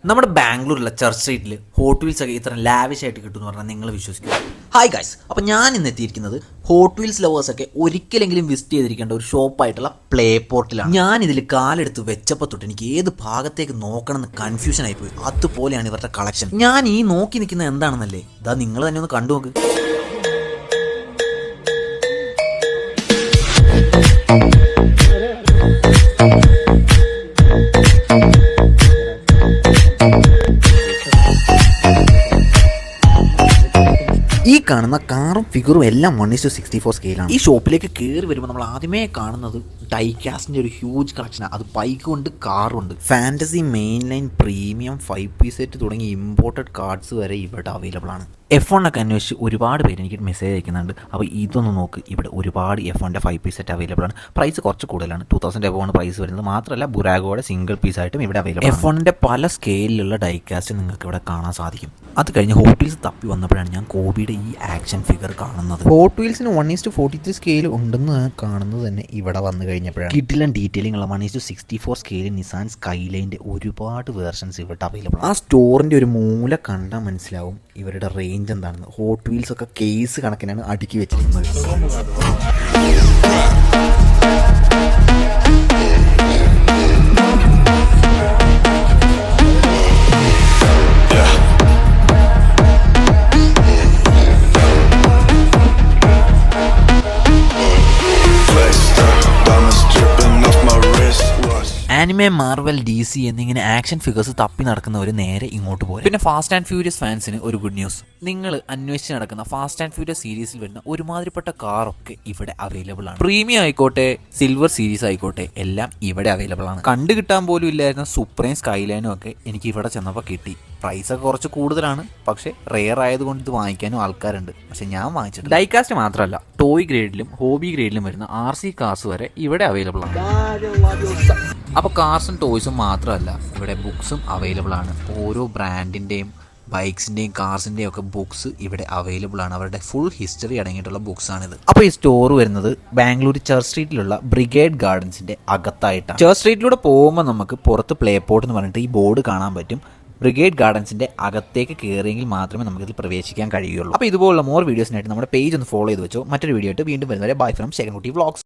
നമ്മുടെ ബാംഗ്ലൂരിലെ ചർച്ച് സ്ട്രീറ്റിൽ ഹോട്ട് വീൽസ് ഒക്കെ ഇത്ര ലാവിഷ് ആയിട്ട് കിട്ടുമെന്ന് പറഞ്ഞാൽ നിങ്ങൾ വിശ്വസിക്കുക. ഹായ് ഗൈസ്, അപ്പോൾ ഞാൻ ഇന്ന് എത്തിയിരിക്കുന്നത് ഹോട്ട് വീൽസ് ലവേഴ്സൊക്കെ ഒരിക്കലെങ്കിലും വിസിറ്റ് ചെയ്തിരിക്കേണ്ട ഒരു ഷോപ്പായിട്ടുള്ള പ്ലേ പോർട്ടിലാണ്. ഞാൻ ഇതിൽ കാലെടുത്ത് വെച്ചപ്പോൾ തൊട്ട് എനിക്ക് ഏത് ഭാഗത്തേക്ക് നോക്കണം എന്ന് കൺഫ്യൂഷൻ ആയിപ്പോയി. അതുപോലെയാണ് ഇവരുടെ കളക്ഷൻ. ഞാൻ ഈ നോക്കി നിൽക്കുന്നത് എന്താണെന്നല്ലേ, ഇതാ നിങ്ങൾ തന്നെ ഒന്ന് കണ്ടു നോക്ക്. ഈ കാണുന്ന കാറും ഫിഗറും എല്ലാം 1:64 സ്കെയിലാണ്. ഈ ഷോപ്പിലേക്ക് കയറി വരുമ്പോൾ നമ്മൾ ആദ്യമേ കാണുന്നത് ഡൈകാസ്റ്റിന്റെ ഒരു ഹ്യൂജ് കളക്ഷനാണ്. അത് ബൈക്ക് ഉണ്ട്, കാറുണ്ട്. Fantasy, main line, premium, 5 piece set തുടങ്ങി ഇമ്പോർട്ടഡ് കാർഡ്സ് വരെ ഇവിടെ അവൈലബിൾ ആണ്. F1 ഒക്കെ അന്വേഷിച്ച് ഒരുപാട് പേര് എനിക്ക് മെസ്സേജ് അയക്കുന്നുണ്ട്. അപ്പോൾ ഇതൊന്ന് നോക്ക്, ഇവിടെ ഒരുപാട് F1ൻ്റെ 5 പീസ് സെറ്റ് അവൈലബിൾ ആണ്. പ്രൈസ് കുറച്ച് കൂടുതലാണ്, 2000 എബോണ് പ്രൈസ് വരുന്നത്. മാത്രമല്ല ബുറാഗോയുടെ സിംഗിൾ പീസ് ആയിട്ടും ഇവിടെ അവൈലബിൾ. F1ൻ്റെ പല സ്കെയിലുള്ള ഡൈകാസ്റ്റ് നിങ്ങൾക്ക് ഇവിടെ കാണാൻ സാധിക്കും. അത് കഴിഞ്ഞ് ഹോട്ട് വീൽസ് തപ്പി വന്നപ്പോഴാണ് ഞാൻ കോബിയുടെ ഈ ആക്ഷൻ ഫിഗർ കാണുന്നത്. ഹോട്ട് വീൽസിന് 1:43 സ്കെയിൽ ഉണ്ടെന്ന് കാണുന്നത് തന്നെ ഇവിടെ വന്നു കഴിഞ്ഞപ്പോഴാണ്. കിഡിലും ഡീറ്റെയിലിംഗ് ഉള്ള 1:64 സ്കെയിലിൽ നിസാൻ സ്കൈലൈൻ്റെ ഒരുപാട് വേർഷൻസ് ഇവിടെ അവൈലബിൾ. ആ സ്റ്റോറിൻ്റെ ഒരു മൂല കണ്ടാൽ മനസ്സിലാവും ഇവരുടെ റേഞ്ച് എന്താണെന്ന്. ഹോട്ട് വീൽസ് ഒക്കെ കേസ് കണക്കിനാണ് അടുക്കി വെച്ചിരിക്കുന്നത്. ആനിമെ, മാർവൽ, DC എന്നിങ്ങനെ ആക്ഷൻ ഫിഗേഴ്സ് തപ്പി നടക്കുന്നവർ നേരെ ഇങ്ങോട്ട് പോയി. പിന്നെ ഫാസ്റ്റ് ആൻഡ് ഫ്യൂരിയസ് ഫാൻസിന് ഒരു ഗുഡ് ന്യൂസ്. നിങ്ങൾ അന്വേഷിച്ച് നടക്കുന്ന ഫാസ്റ്റ് ആൻഡ് ഫ്യൂരിയസ് സീരീസിൽ വരുന്ന ഒരുമാതിരിപ്പെട്ട കാറൊക്കെ ഇവിടെ അവൈലബിൾ ആണ്. പ്രീമിയം ആയിക്കോട്ടെ, സിൽവർ സീരീസ് ആയിക്കോട്ടെ, എല്ലാം ഇവിടെ അവൈലബിൾ ആണ്. കണ്ടു കിട്ടാൻ പോലും ഇല്ലായിരുന്ന സുപ്രീം സ്കൈലൈനും ഒക്കെ എനിക്ക് ഇവിടെ ചെന്നപ്പോൾ കിട്ടി. പ്രൈസൊക്കെ കുറച്ച് കൂടുതലാണ്, പക്ഷേ റെയർ ആയതുകൊണ്ട് ഇത് വാങ്ങിക്കാനും ആൾക്കാരുണ്ട്. പക്ഷെ ഞാൻ വാങ്ങിച്ചിട്ടുണ്ട്. ഡൈകാസ്റ്റ് മാത്രമല്ല, ടോയ് ഗ്രേഡിലും ഹോബി ഗ്രേഡിലും വരുന്ന RC കാർസ് വരെ ഇവിടെ അവൈലബിൾ ആണ്. അപ്പോൾ കാർസും ടോയ്സും മാത്രമല്ല, ഇവിടെ ബുക്സും അവൈലബിൾ ആണ്. ഓരോ ബ്രാൻഡിൻ്റെയും ബൈക്സിൻ്റെയും കാർസിൻ്റെയും ഒക്കെ ബുക്സ് ഇവിടെ അവൈലബിൾ ആണ്. അവരുടെ ഫുൾ ഹിസ്റ്ററി അടങ്ങിയിട്ടുള്ള ബുക്സ് ആണിത്. അപ്പോൾ ഈ സ്റ്റോർ വരുന്നത് ബാംഗ്ലൂർ ചർച്ച് സ്ട്രീറ്റിലുള്ള ബ്രിഗേഡ് ഗാർഡൻസിൻ്റെ അകത്തായിട്ടാണ്. ചർച്ച് സ്ട്രീറ്റിലൂടെ പോകുമ്പോൾ നമുക്ക് പുറത്ത് പ്ലേ പോർട്ട് എന്ന് പറഞ്ഞിട്ട് ഈ ബോർഡ് കാണാൻ പറ്റും. ബ്രിഗേഡ് ഗാർഡൻസിൻ്റെ അകത്തേക്ക് കയറിയെങ്കിൽ മാത്രമേ നമുക്കിതിൽ പ്രവേശിക്കാൻ കഴിയുള്ളൂ. അപ്പോൾ ഇതുപോലുള്ള മോർ വീഡിയോസിനായിട്ട് നമ്മുടെ പേജ് ഒന്ന് ഫോളോ ചെയ്ത് വെച്ചോ. മറ്റൊരു വീഡിയോ ആയിട്ട് വീണ്ടും വരുന്നവരെ ബൈ ഫ്രം ശേഖൻകുട്ടി വ്ളോഗ്സ്.